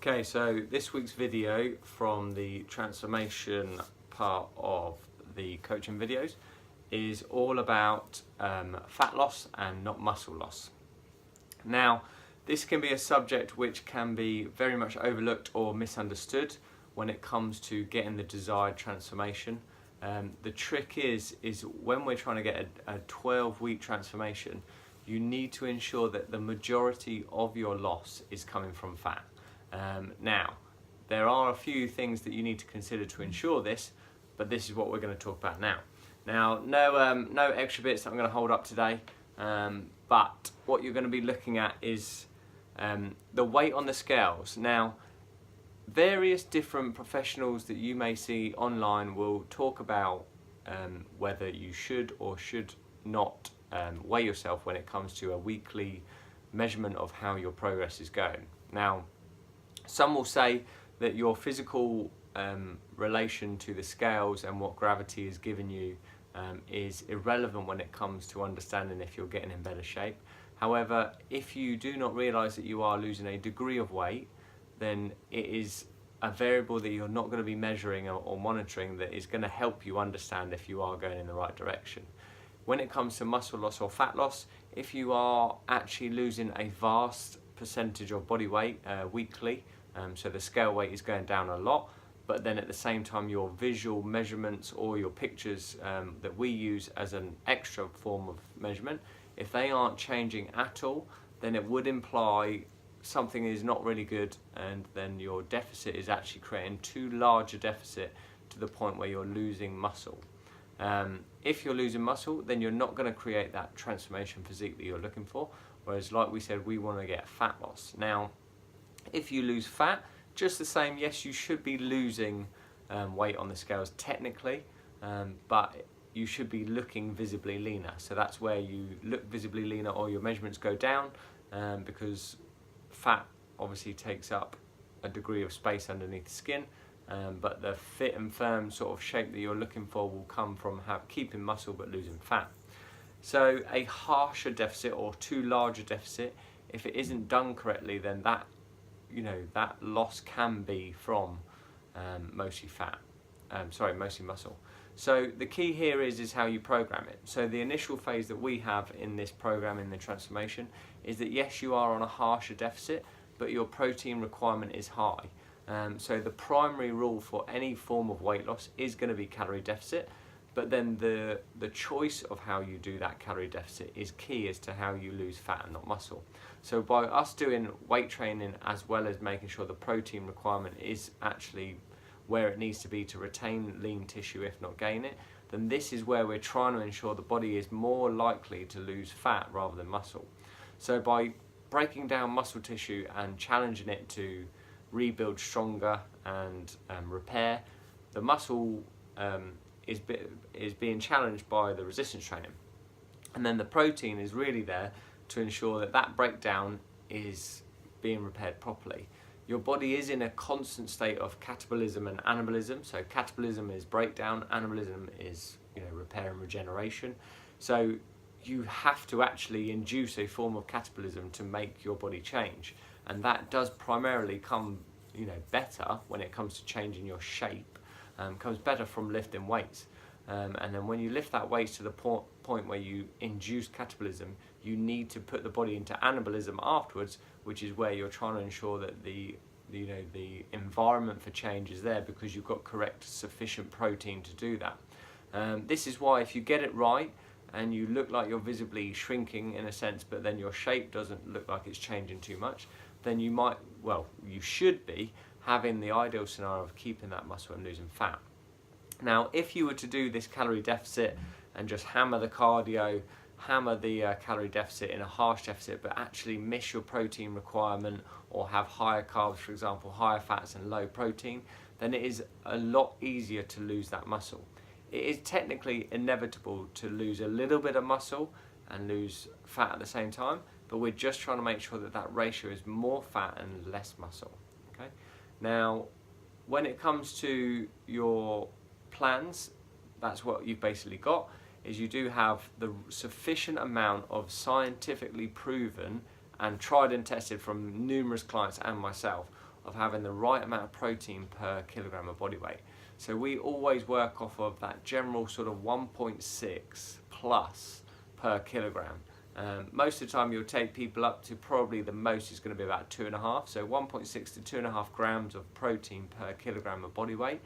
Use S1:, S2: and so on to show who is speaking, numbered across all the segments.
S1: Okay, so this week's video from the transformation part of the coaching videos is all about fat loss and not muscle loss. Now, this can be a subject which can be very much overlooked or misunderstood when it comes to getting the desired transformation. The trick is when we're trying to get a 12-week transformation, you need to ensure that the majority of your loss is coming from fat. Now, there are a few things that you need to consider to ensure this, but this is what we're going to talk about now. Now, no extra bits that I'm going to hold up today, but what you're going to be looking at is the weight on the scales. Now, various different professionals that you may see online will talk about whether you should or should not weigh yourself when it comes to a weekly measurement of how your progress is going. Now, some will say that your physical relation to the scales and what gravity has given you is irrelevant when it comes to understanding if you're getting in better shape. However, if you do not realise that you are losing a degree of weight, then it is a variable that you're not going to be measuring or monitoring that is going to help you understand if you are going in the right direction. When it comes to muscle loss or fat loss, if you are actually losing a vast percentage of body weight weekly, so the scale weight is going down a lot, but then at the same time your visual measurements or your pictures that we use as an extra form of measurement, if they aren't changing at all, then it would imply something is not really good, and then your deficit is actually creating too large a deficit to the point where you're losing muscle. If you're losing muscle, then you're not going to create that transformation physique that you're looking for, whereas like we said, we want to get fat loss. Now, if you lose fat, just the same, yes, you should be losing weight on the scales technically, but you should be looking visibly leaner. So that's where you look visibly leaner or your measurements go down, because fat obviously takes up a degree of space underneath the skin, but the fit and firm sort of shape that you're looking for will come from keeping muscle but losing fat. So a harsher deficit or too large a deficit, if it isn't done correctly, then that loss can be from mostly muscle. So the key here is how you program it. So the initial phase that we have in this program, in the transformation, is that yes, you are on a harsher deficit, but your protein requirement is high. So the primary rule for any form of weight loss is going to be calorie deficit, but then the choice of how you do that calorie deficit is key as to how you lose fat and not muscle. So by us doing weight training as well as making sure the protein requirement is actually where it needs to be to retain lean tissue if not gain it, then this is where we're trying to ensure the body is more likely to lose fat rather than muscle. So by breaking down muscle tissue and challenging it to rebuild stronger and repair, the muscle is being challenged by the resistance training, and then the protein is really there to ensure that that breakdown is being repaired properly. Your body is in a constant state of catabolism and anabolism. So catabolism is breakdown, anabolism is repair and regeneration. So you have to actually induce a form of catabolism to make your body change, and that does primarily come better when it comes to changing your shape. Comes better from lifting weights, and then when you lift that weight to the point where you induce catabolism, you need to put the body into anabolism afterwards, which is where you're trying to ensure that the environment for change is there because you've got correct sufficient protein to do that. This is why if you get it right and you look like you're visibly shrinking in a sense, but then your shape doesn't look like it's changing too much, then you should be having the ideal scenario of keeping that muscle and losing fat. Now, if you were to do this calorie deficit and just hammer the cardio, hammer the calorie deficit in a harsh deficit, but actually miss your protein requirement or have higher carbs, for example, higher fats and low protein, then it is a lot easier to lose that muscle. It is technically inevitable to lose a little bit of muscle and lose fat at the same time, but we're just trying to make sure that that ratio is more fat and less muscle. Okay. Now, when it comes to your plans, that's what you've basically got, is you do have the sufficient amount of scientifically proven and tried and tested from numerous clients and myself of having the right amount of protein per kilogram of body weight. So we always work off of that general sort of 1.6 plus per kilogram. Most of the time you'll take people up to probably the most is going to be about 2.5, so 1.6 to 2.5 grams of protein per kilogram of body weight.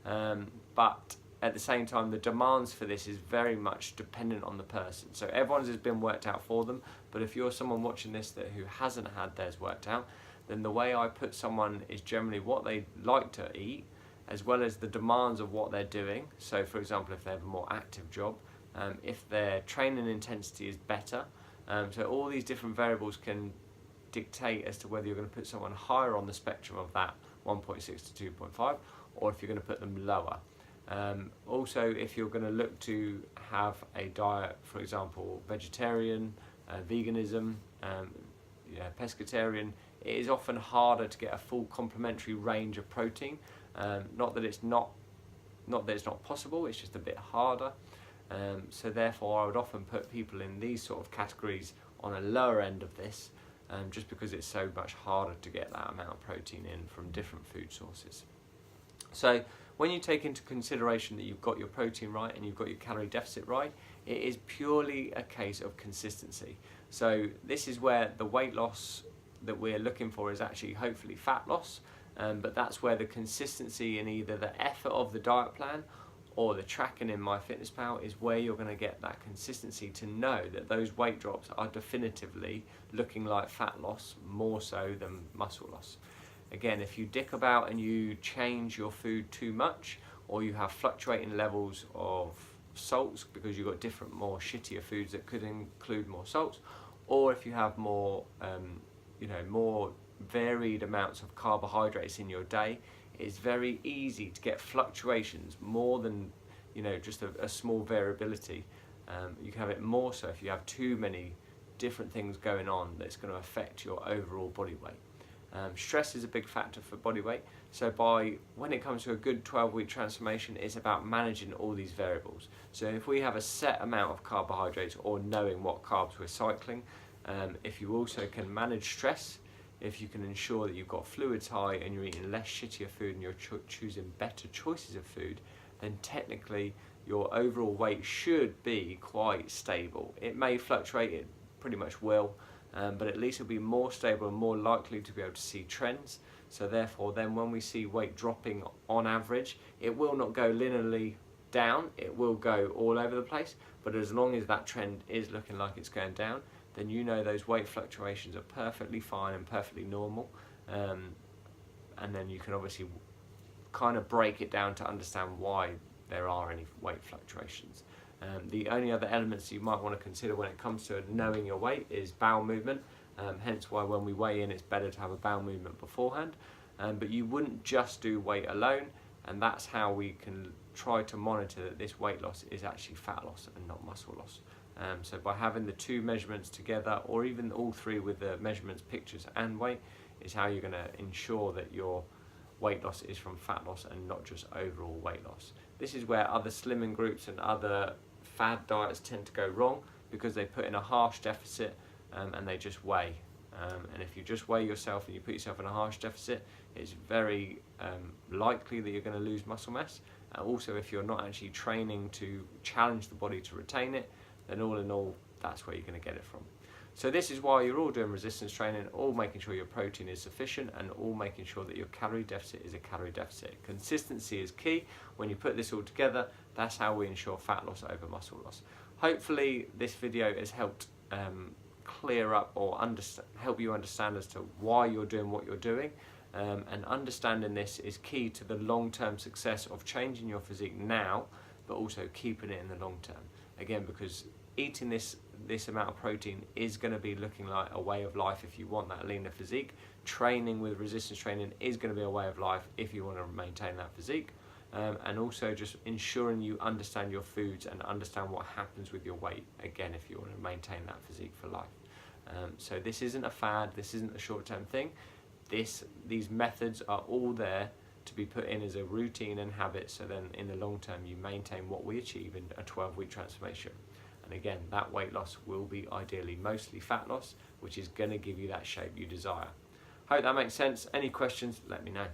S1: But at the same time, the demands for this is very much dependent on the person. So everyone's has been worked out for them, but if you're someone watching this who hasn't had theirs worked out, then the way I put someone is generally what they like to eat, as well as the demands of what they're doing. So for example, if they have a more active job, if their training intensity is better, so all these different variables can dictate as to whether you're going to put someone higher on the spectrum of that 1.6 to 2.5, or if you're going to put them lower. Also, if you're going to look to have a diet, for example, vegetarian, veganism, pescatarian, it is often harder to get a full complementary range of protein. Not that it's not possible, it's just a bit harder. So therefore I would often put people in these sort of categories on a lower end of this, just because it's so much harder to get that amount of protein in from different food sources. So when you take into consideration that you've got your protein right and you've got your calorie deficit right, it is purely a case of consistency. So this is where the weight loss that we're looking for is actually hopefully fat loss, but that's where the consistency in either the effort of the diet plan or the tracking in MyFitnessPal is where you're going to get that consistency to know that those weight drops are definitively looking like fat loss more so than muscle loss. Again, if you dick about and you change your food too much, or you have fluctuating levels of salts because you've got different, more shittier foods that could include more salts, or if you have more, more varied amounts of carbohydrates in your day, it's very easy to get fluctuations more than just a small variability. You can have it more so if you have too many different things going on that's going to affect your overall body weight. Stress is a big factor for body weight, so when it comes to a good 12-week transformation, it's about managing all these variables. So if we have a set amount of carbohydrates, or knowing what carbs we're cycling, if you also can manage stress, if you can ensure that you've got fluids high and you're eating less shittier food and you're choosing better choices of food, then technically your overall weight should be quite stable. It may fluctuate, it pretty much will, but at least it'll be more stable and more likely to be able to see trends. So therefore then when we see weight dropping on average, it will not go linearly down, it will go all over the place, but as long as that trend is looking like it's going down, then you know those weight fluctuations are perfectly fine and perfectly normal, and then you can obviously kind of break it down to understand why there are any weight fluctuations. The only other elements you might want to consider when it comes to knowing your weight is bowel movement, hence why when we weigh in it's better to have a bowel movement beforehand, but you wouldn't just do weight alone, and that's how we can try to monitor that this weight loss is actually fat loss and not muscle loss. So by having the two measurements together, or even all three with the measurements, pictures and weight, is how you're going to ensure that your weight loss is from fat loss and not just overall weight loss. This is where other slimming groups and other fad diets tend to go wrong, because they put in a harsh deficit and they just weigh. And if you just weigh yourself and you put yourself in a harsh deficit, it's very likely that you're going to lose muscle mass. Also, if you're not actually training to challenge the body to retain it, then all in all, that's where you're going to get it from. So this is why you're all doing resistance training, all making sure your protein is sufficient, and all making sure that your calorie deficit is a calorie deficit. Consistency is key. When you put this all together, that's how we ensure fat loss over muscle loss. Hopefully this video has helped clear up or help you understand as to why you're doing what you're doing, and understanding this is key to the long-term success of changing your physique now, but also keeping it in the long term. Again, because eating this amount of protein is going to be looking like a way of life if you want that leaner physique. Training with resistance training is going to be a way of life if you want to maintain that physique. And also just ensuring you understand your foods and understand what happens with your weight, again, if you want to maintain that physique for life. So this isn't a fad, this isn't a short-term thing. These methods are all there to be put in as a routine and habit, so then in the long term you maintain what we achieve in a 12-week transformation. And again, that weight loss will be ideally mostly fat loss, which is going to give you that shape you desire. Hope that makes sense. Any questions, let me know.